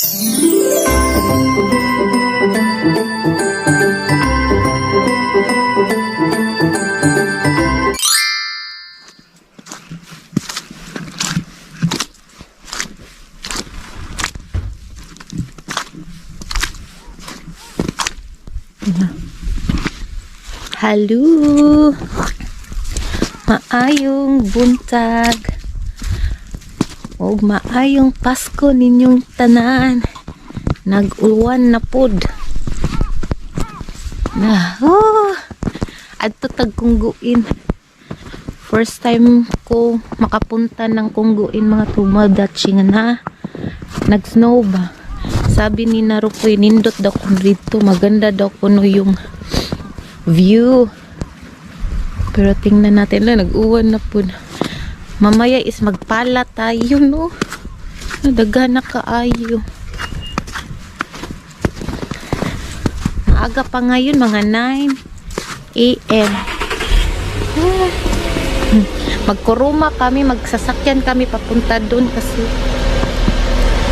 Halo, maayong buntag o maayong Pasko ninyong tanan. Nag-uwan na pod na adto tag Kungguin. First time ko makapunta ng Kungguin, mga tumadatsi nga na nag-snow ba. Sabi ni Narukoy, nindot daw ko dito, maganda daw kuno yung view. Pero tingnan natin lang, nag-uwan na po. Mamaya is magpala tayo, no? Nadaga na kaayo. Maaga pa ngayon, mga 9 AM. Magkuruma kami, magsasakyan kami papunta doon kasi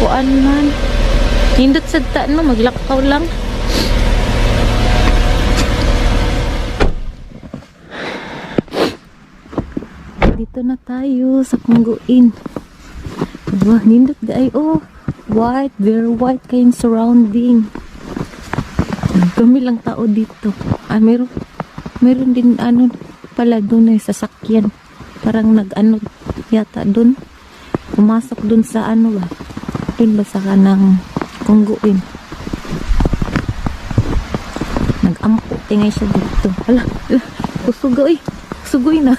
kuan man. Hindot sa no, maglakaw lang. Dito na tayo sa Kungguin. Diba? Nindot ay white, very white kayong surrounding. Kami lang tao dito. Meron din pala doon ay sasakyan. Parang yata doon. Pumasok doon sa ba? Doon ba sa kanang Kungguin. Nag-ampo tingay siya dito. Hala, kusugoy na.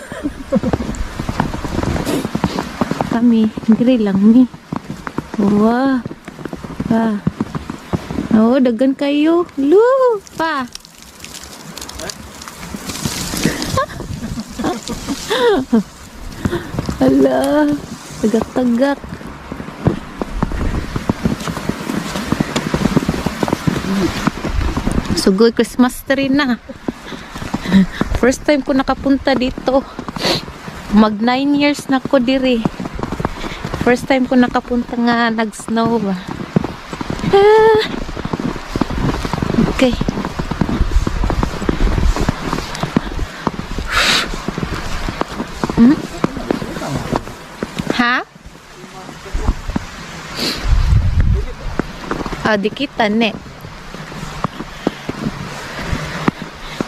Kami, dire lang ni. Wow. Pa. Dagan kayo. Pa. Hala, tagak-tagak. Sugoy Christmas tree na. First time ko nakapunta dito. Mag 9 years na ko diri. First time ko nakapunta nga nag-snow ba. Okay. Ha? Di kita ne.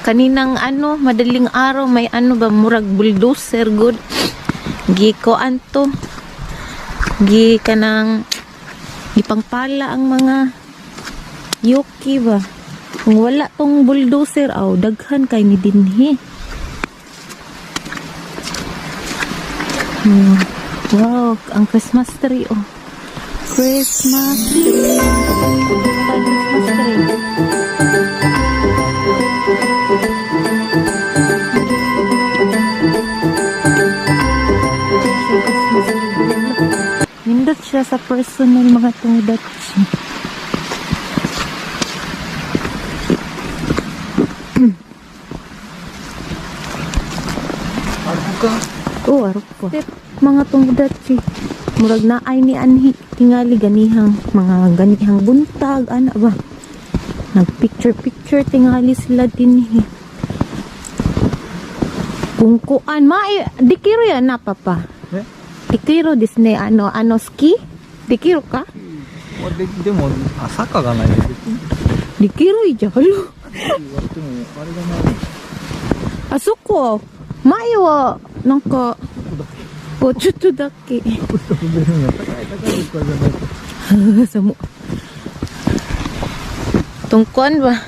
Kaninang madaling araw may ba murag bulldozer good. Gikoan to. Gipangpala ang mga yuki ba. Kung wala tong bulldozer, daghan kay ni dinhi. Wow, ang Christmas tree Christmas tree. Christmas tree. Nindot siya sa personal mga tungdat siya. Aruka? Aruka. Mga tungdat siya. Murag na ay ni anhi. Tingali ganihang buntag. Ba? Nag-picture tingali sila din. Kung kuan, dikiro yan na papa. Dikiro Disney ski? Dikiro ka? Demo, saka ga nai. Dikiro ija. Halo. Asuko. Mayo wa nanka chutu dake. Samo. Tungkuan ba?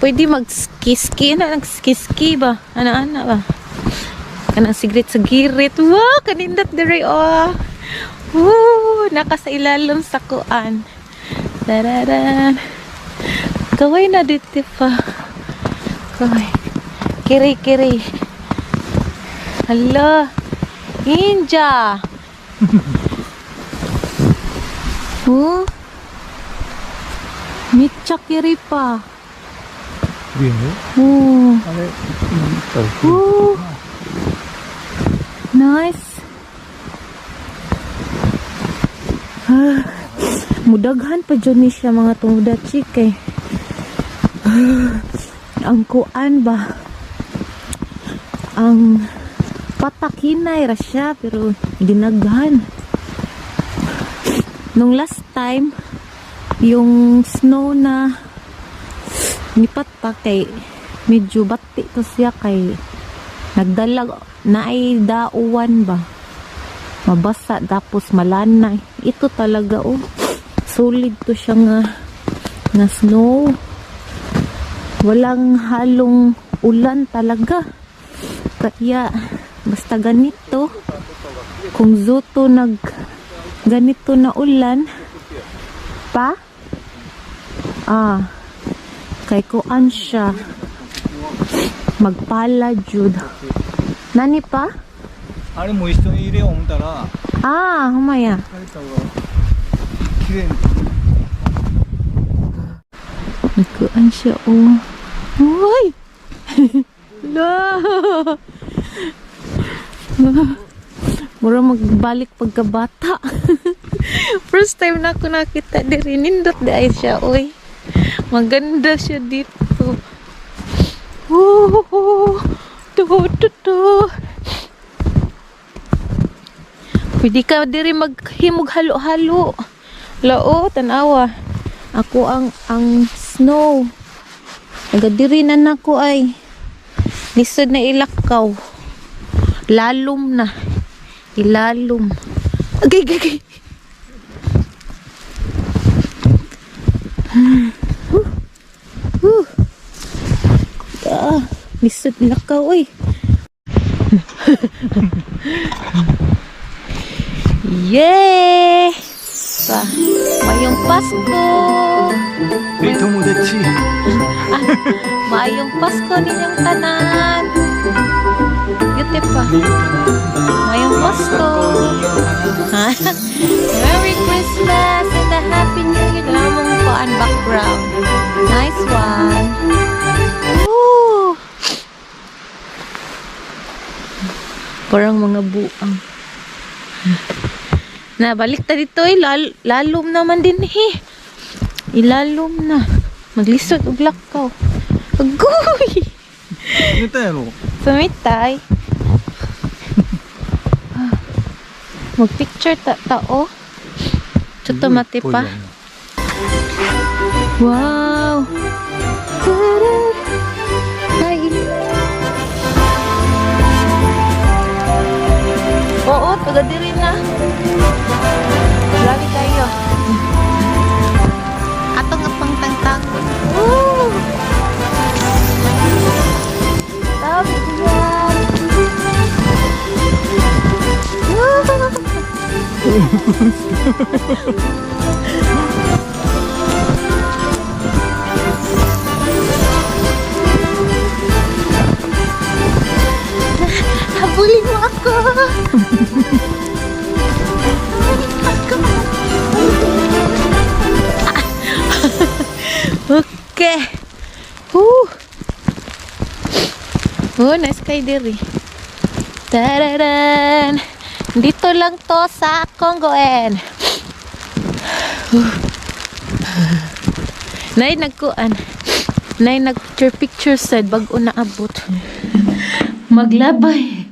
Pwede mag-ski na, nag-ski ba? Ana-ana ba? Kanang sigrit sa girit. Wow, kanindot diri naka sa ilalim sa kuan. Tararan. Kaway na dito pa. Kaway. Kiri. Hala. Ninja. Mitcha kiri pa. Nice. Mudaghan pa dyan ni siya mga tumudachi kay ang kuan ba ang patakinay ra siya pero ginaghan. Nung last time yung snow na nipatak kay medyo bati to siya kay nagdalag na ay dauwan ba mabasa tapos malanay. Ito talaga solid to siya nga snow, walang halong ulan talaga. Kaya basta ganito kung zuto ganito na ulan pa kay kuan siya magpala jud nani pa あれも一緒に入れよう思ったら humaya 疲れたわ綺麗に nagkuan siya uy la mura magbalik pagkabata. First time na ako nakita diri, nindot dahil siya maganda siya dito. Pwede ka diri maghimog halo-halo. Lao, tanawa. Ako ang snow. Nagadiri na nako ay. Lisod na ilakaw. Lalom na. Ilalom. Agay. Lisod ilakaw Yay! Mayong Pasko! Hey, tomodachi! Mayong Pasko ninyong tanan! Yute pa! Mayong Pasko! Merry Christmas and a Happy New Year! Lamang po ang background. Nice one! Woo! Parang mga buang. Balik ta dito lalom naman din ilalom na. Maglisod og lakaw. Agoy! Ano tayo? Sumitay. Mag-picture tao. Chuto mati pa. Wow! Hi! Oo, taga diri na. Lagi kayo. Atong apang tangtang. Woo! Sabi yan. Habulin mo ako. Okay. Nice kay diri. Tararan. Dito lang to sa Congoen. Nay nagkuan. Nay nag-picture sad bag-o na abot. Maglabay.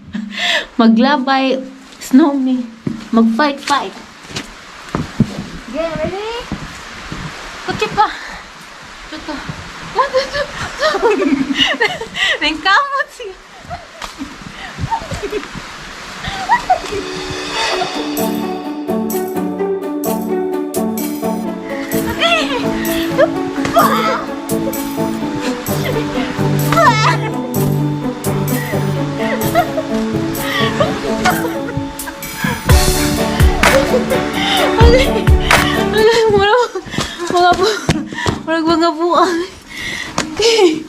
Maglabay snow me. Mag-fight. Okay, ready? Kutsi pa. Tuto. Nengkamot siya. Mga buang. Okay.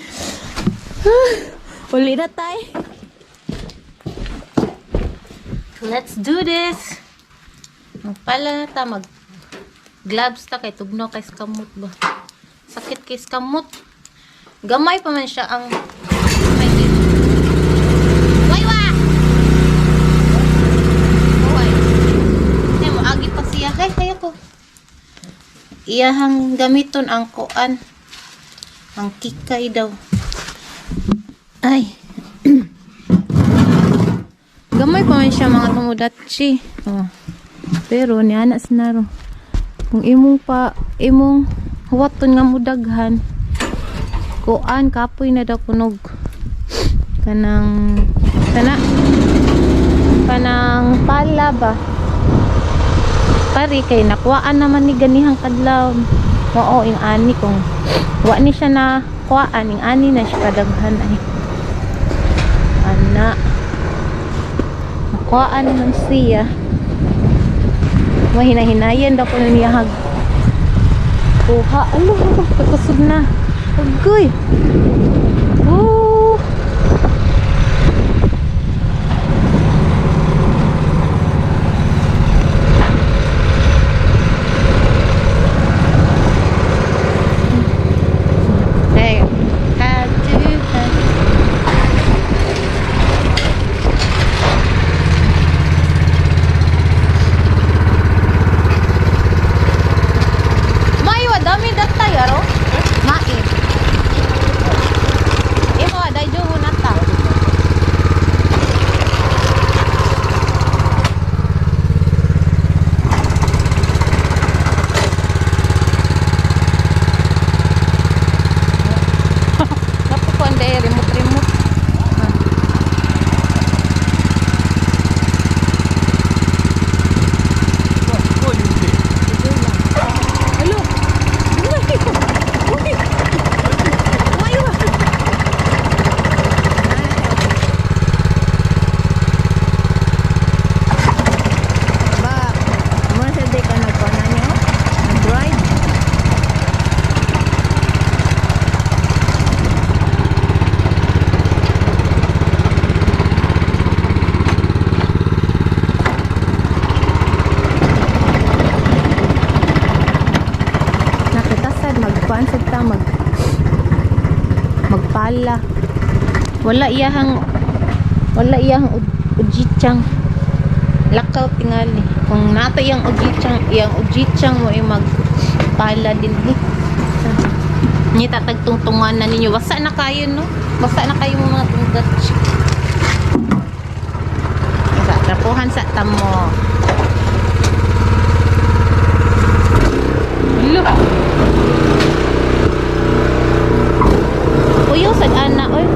Uli na tayo. Let's do this. Magpala na ta. Mag-gloves ta kay tugno kay skamot ba. Sakit kay skamot. Gamay pa man siya ang iyahang gamiton ang kuan. Ang kikay daw. Ay. Gamay pa man siya mga tomodachi. Oh. Pero ni anak sinaro. Kung imong huwaton nga mudaghan. Kuan kapoy na daw kunog. Kanang pala ba? Pari kay nakuhaan naman ni ganihang kadlaw. Oo, ing ani kung wa ni siya na kuhaan, ing ani na siya kadaghan ay. Ana. Nakuhaan naman siya. Mahina-hinayan daw ko na niya hag. Kuha. Ano? Pagkusog na. Agoy. Oh. Hey. Mayo, dami datay aro. Mai. Imo dai jo nata. Kapo ko ande remote. Halo. Uy. Mayo. Ba, mo sa day ka nagkuha nyo? Nag-ride? Nakita sad magkuhan sad ta magpala. Wala iyahang ujichang. Lakaw tingali. Kung nato iyang ujichang mo ay magpala din ni tatagtungtungan na ninyo. Basta na kayo no? Basta na kayo mga tunggatch. Sa trapuhan sa tamo. Look. Uyo sad ana oy.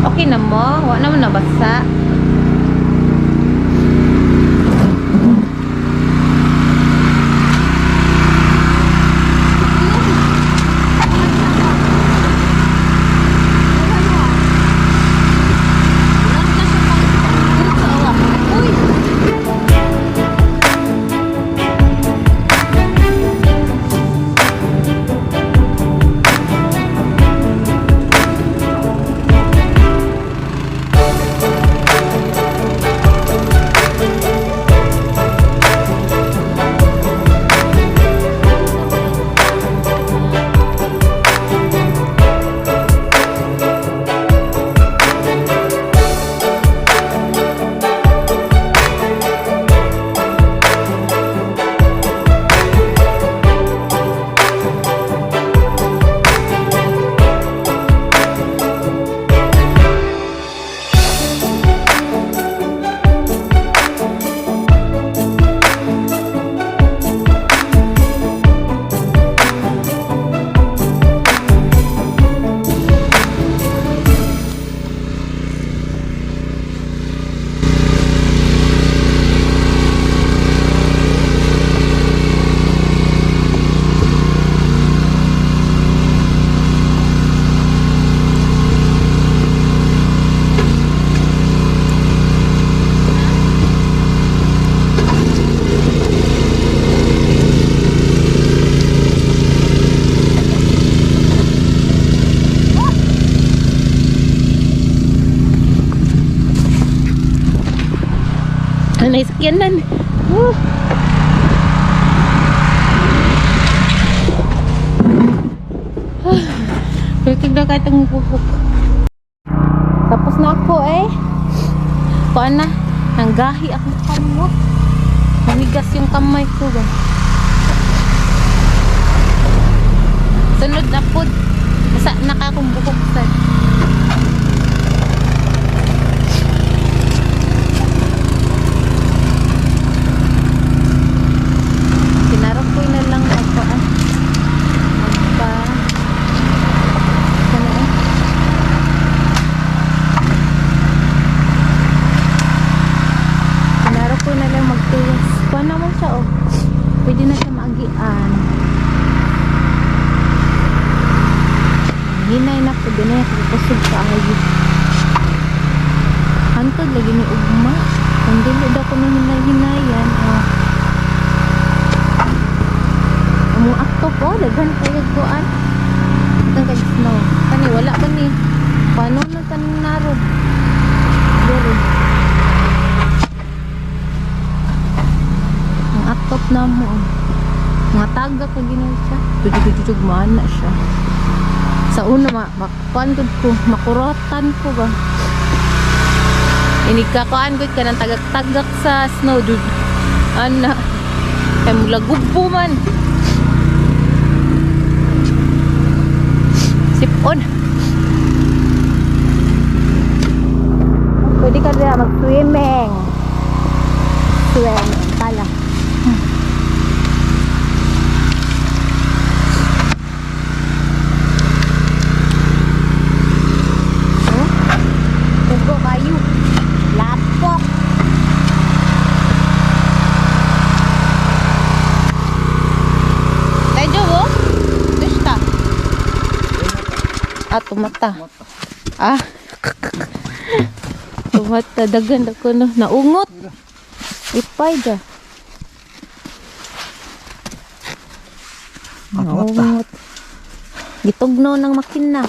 Okay na mo, wa naman nabasa. Naisakyanan. Tigda kahit ang bubuk. Tapos na ako eh. Kuan na. Nanggahi akong kamot. Namigas yung kamay ko ba. Sunod na po. Basta nakakong bukuksan. Sinarap ko na lang ako magpa ano eh. Sinarap ko na lang magtuyas. Kuha naman siya oh. Pwede na siya maagian. Hinay na po din eh. Kapasog sa ayos. Hantod lagi ni ugma. Ang dili daw ko nang hinay-hinayan. Oh. Ang akto po. Daghan kayo kuan. Daghan kayo snow. Kani wala ba ni? Paano na taning narod? Dere. Ang aktop na mo. Oh. Mga taga ka ginawa siya. Dudug-dudug mana siya. Sa una, makuan ko, makurotan ko ba? Inikakuan ko ka ng tagak-tagak sa snow, dude. Ana, kaya mula gubo man. Sipon. Pwede ka rin mag-swimming. Swimming pala. Kayu lapok tayo mo gusta tumata tumata dagan ako no naungot ipay da naungot gitugno ng makina.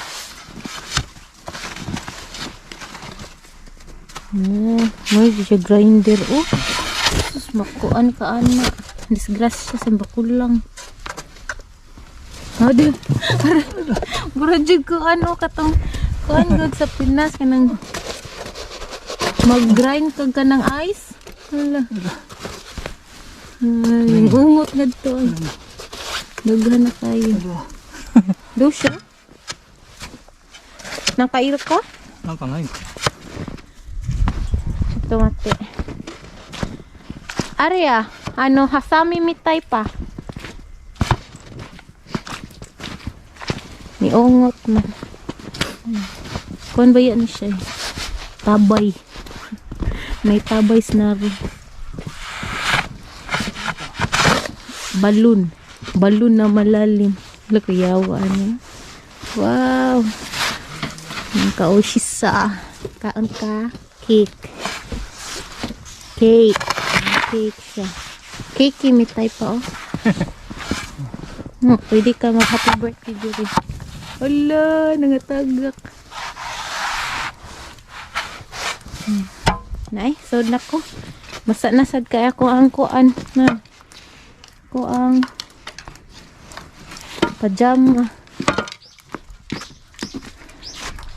May siya grinder oh. Sus makuan ka ana. Disgrasya sa bakulang. Adi. Para jud ko ano katong kuan gud sa Pinas kanang mag-grind kag kanang ice. Hala. Ay, ungot ngadto. Daghan na kayo. Do siya? Nakairo ka? なんかないの Tumate. Arya, ano, hasami mitay pa. Niungot na. Kuan ba yan siya? Tabay. May tabay snaro. Balloon. Balloon na malalim. Lakayawa ano. Wow. Ang kaoshisa. Kaon ka. Cake. Cake. Cake siya. Cake mitay pa oh. Pwede ka mag happy birthday diri. Hala, nangatagak. Nay, sod na ko. Masa nasad kaya ko ang kuan na. Ko ang pajama.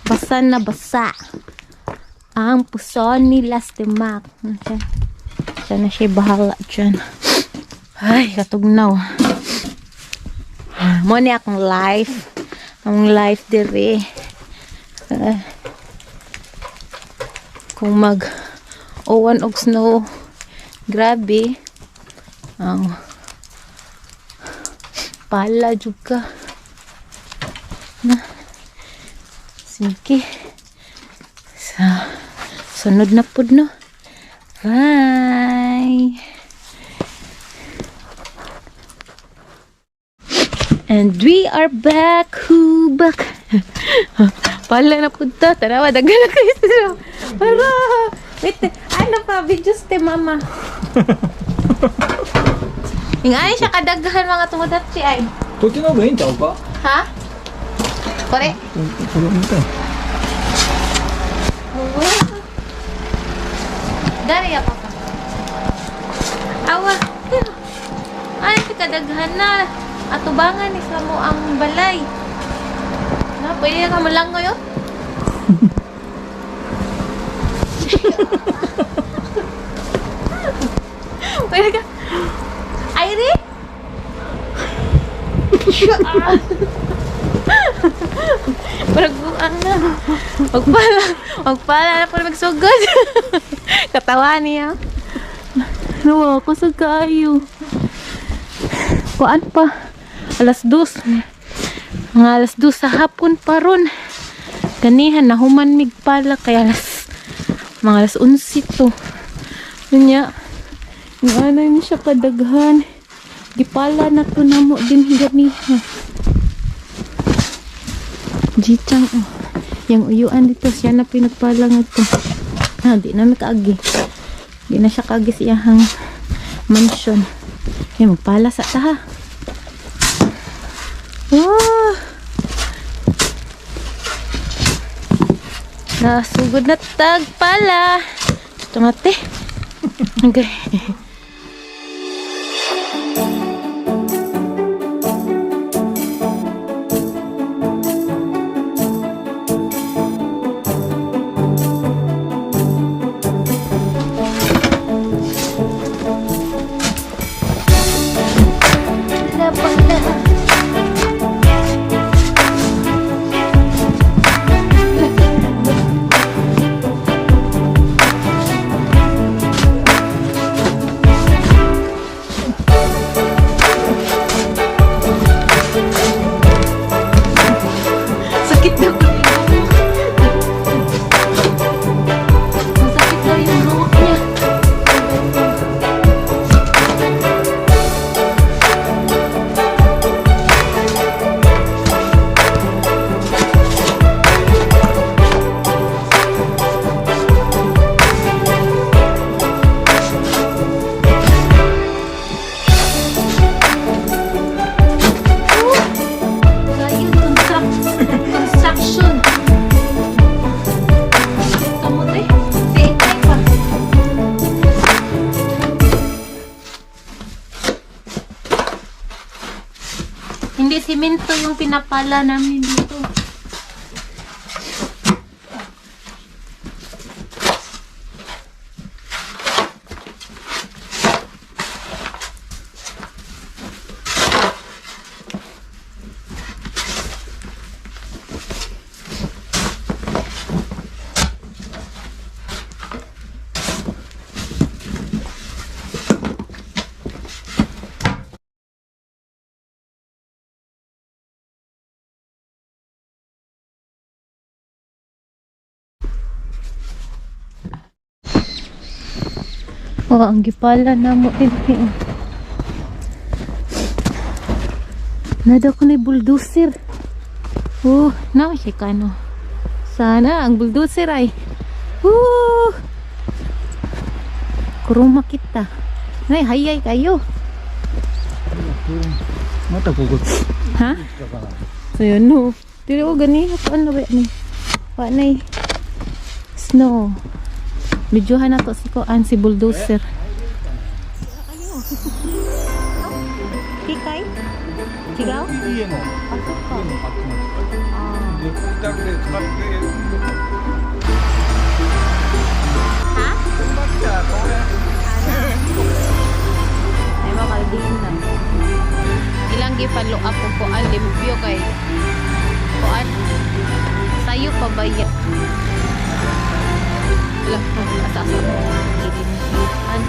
Basa na basa. Ang puso ni Lastimac. Sana siya bahala dyan. Ay, katugnaw. Mo ni akong life. Ang life dire. Kung mag owan og snow. Grabe. Ang pala juga. Na. Sige. Sa sunod na pud no. Bye. And we are back. Who back? Pala na pud ta. Tarawa dagan na kayo. Para. Wait. Ano pa videos te mama? Ingay siya kadaghan mga tumudatsi ay. こっちの方がいいんちゃうか Ha? Kore? これ見たい Dari ya papa. Awa. Ay, kadaghan na. Atubangan ni sa mo ang balay. Na pwede ka malang ngayon? Pwede ka. Airi? Baragbuang na. Magpala na po na magsugod. Katawa niya. Nawa ako sa kayo. Kuan pa. Alas 2. Mga alas 2 sa hapon pa ron. Ganihan na human mig pala kaya mga alas 11 to. Kanya, yung anay mo siya kadaghan. Gipala na to na mo din ganihan. Jichang, oh. Yung uyuan dito, siya na pinagpala nga to. Ah, di na nakaagi. Di na siya kaagi siyahang mansion. Kaya magpala sa taha. Oh! Nasugod na tagpala. Tumate. Okay. Sakit daw. Masakit daw yung buhok niya. Construction. Kamote. Tiitay pa. Hindi simento yung pinapala namin dito. Oh, ang gipala na mo din. Nada ko na bulldozer. Oh, na siya kano. Sana ang bulldozer ay. Kuruma kita. Nay, hayay kayo. Mata pukul. Ha? So yun, no. Dili ko gani. Ano ba ni? Wa nay. Snow. Medyohan na to si Koan, si bulldozer. Kikay? Sigaw? Iya mo. Pasok ka. Ha? Ay, makaldiin na. Ilang gipalo up ko Koan, limpyo kay Koan. Sayo pa ba yan? Wala, asa-asa. Ilimpitan.